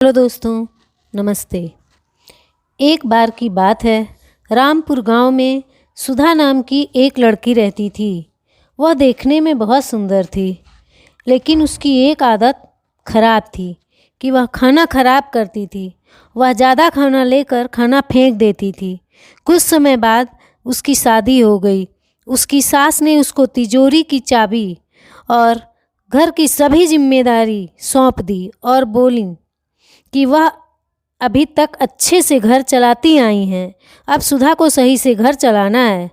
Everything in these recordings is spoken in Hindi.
हेलो दोस्तों, नमस्ते। एक बार की बात है, रामपुर गांव में सुधा नाम की एक लड़की रहती थी। वह देखने में बहुत सुंदर थी, लेकिन उसकी एक आदत खराब थी कि वह खाना खराब करती थी। वह ज़्यादा खाना लेकर खाना फेंक देती थी। कुछ समय बाद उसकी शादी हो गई। उसकी सास ने उसको तिजोरी की चाबी और घर की सभी जिम्मेदारी सौंप दी और बोली कि वह अभी तक अच्छे से घर चलाती आई हैं, अब सुधा को सही से घर चलाना है।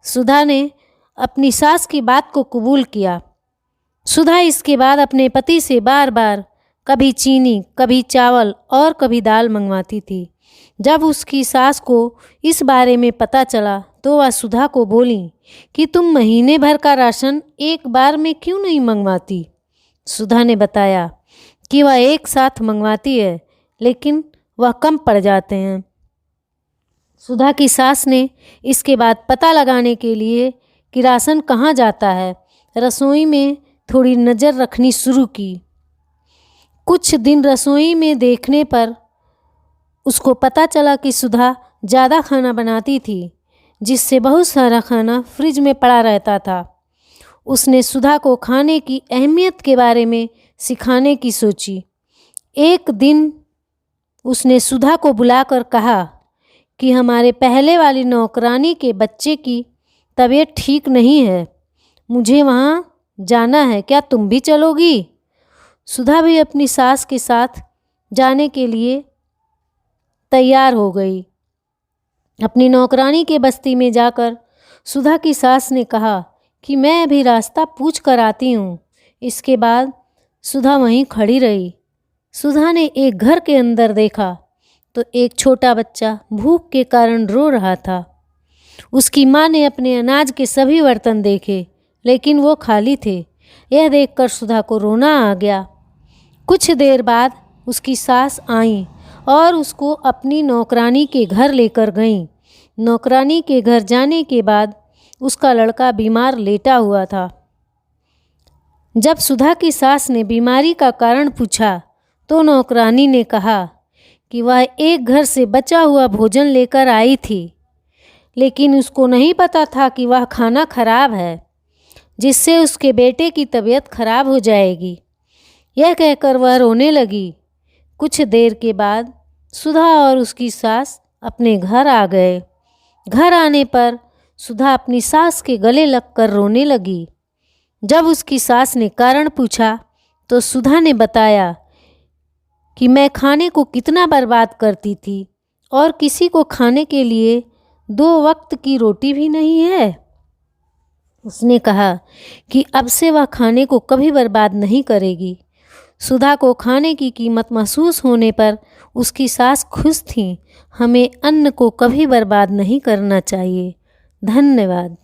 सुधा ने अपनी सास की बात को कबूल किया। सुधा इसके बाद अपने पति से बार बार कभी चीनी, कभी चावल और कभी दाल मंगवाती थी। जब उसकी सास को इस बारे में पता चला तो वह सुधा को बोली कि तुम महीने भर का राशन एक बार में क्यों नहीं मंगवाती। सुधा ने बताया कि वह एक साथ मंगवाती है, लेकिन वह कम पड़ जाते हैं। सुधा की सास ने इसके बाद पता लगाने के लिए कि राशन कहाँ जाता है, रसोई में थोड़ी नज़र रखनी शुरू की। कुछ दिन रसोई में देखने पर उसको पता चला कि सुधा ज़्यादा खाना बनाती थी, जिससे बहुत सारा खाना फ्रिज में पड़ा रहता था। उसने सुधा को खाने की अहमियत के बारे में सिखाने की सोची। एक दिन उसने सुधा को बुलाकर कहा कि हमारे पहले वाली नौकरानी के बच्चे की तबीयत ठीक नहीं है, मुझे वहाँ जाना है, क्या तुम भी चलोगी। सुधा भी अपनी सास के साथ जाने के लिए तैयार हो गई। अपनी नौकरानी के बस्ती में जाकर सुधा की सास ने कहा कि मैं अभी रास्ता पूछ कर आती हूँ। इसके बाद सुधा वहीं खड़ी रही। सुधा ने एक घर के अंदर देखा तो एक छोटा बच्चा भूख के कारण रो रहा था। उसकी माँ ने अपने अनाज के सभी बर्तन देखे, लेकिन वो खाली थे। यह देखकर सुधा को रोना आ गया। कुछ देर बाद उसकी सास आई और उसको अपनी नौकरानी के घर लेकर गईं। नौकरानी के घर जाने के बाद उसका लड़का बीमार लेटा हुआ था। जब सुधा की सास ने बीमारी का कारण पूछा तो नौकरानी ने कहा कि वह एक घर से बचा हुआ भोजन लेकर आई थी, लेकिन उसको नहीं पता था कि वह खाना खराब है, जिससे उसके बेटे की तबीयत खराब हो जाएगी। यह कहकर वह रोने लगी। कुछ देर के बाद सुधा और उसकी सास अपने घर आ गए। घर आने पर सुधा अपनी सास के गले लगकर रोने लगी। जब उसकी सास ने कारण पूछा तो सुधा ने बताया कि मैं खाने को कितना बर्बाद करती थी और किसी को खाने के लिए 2 वक्त की रोटी भी नहीं है। उसने कहा कि अब से वह खाने को कभी बर्बाद नहीं करेगी। सुधा को खाने की कीमत महसूस होने पर उसकी सास खुश थी। हमें अन्न को कभी बर्बाद नहीं करना चाहिए। धन्यवाद।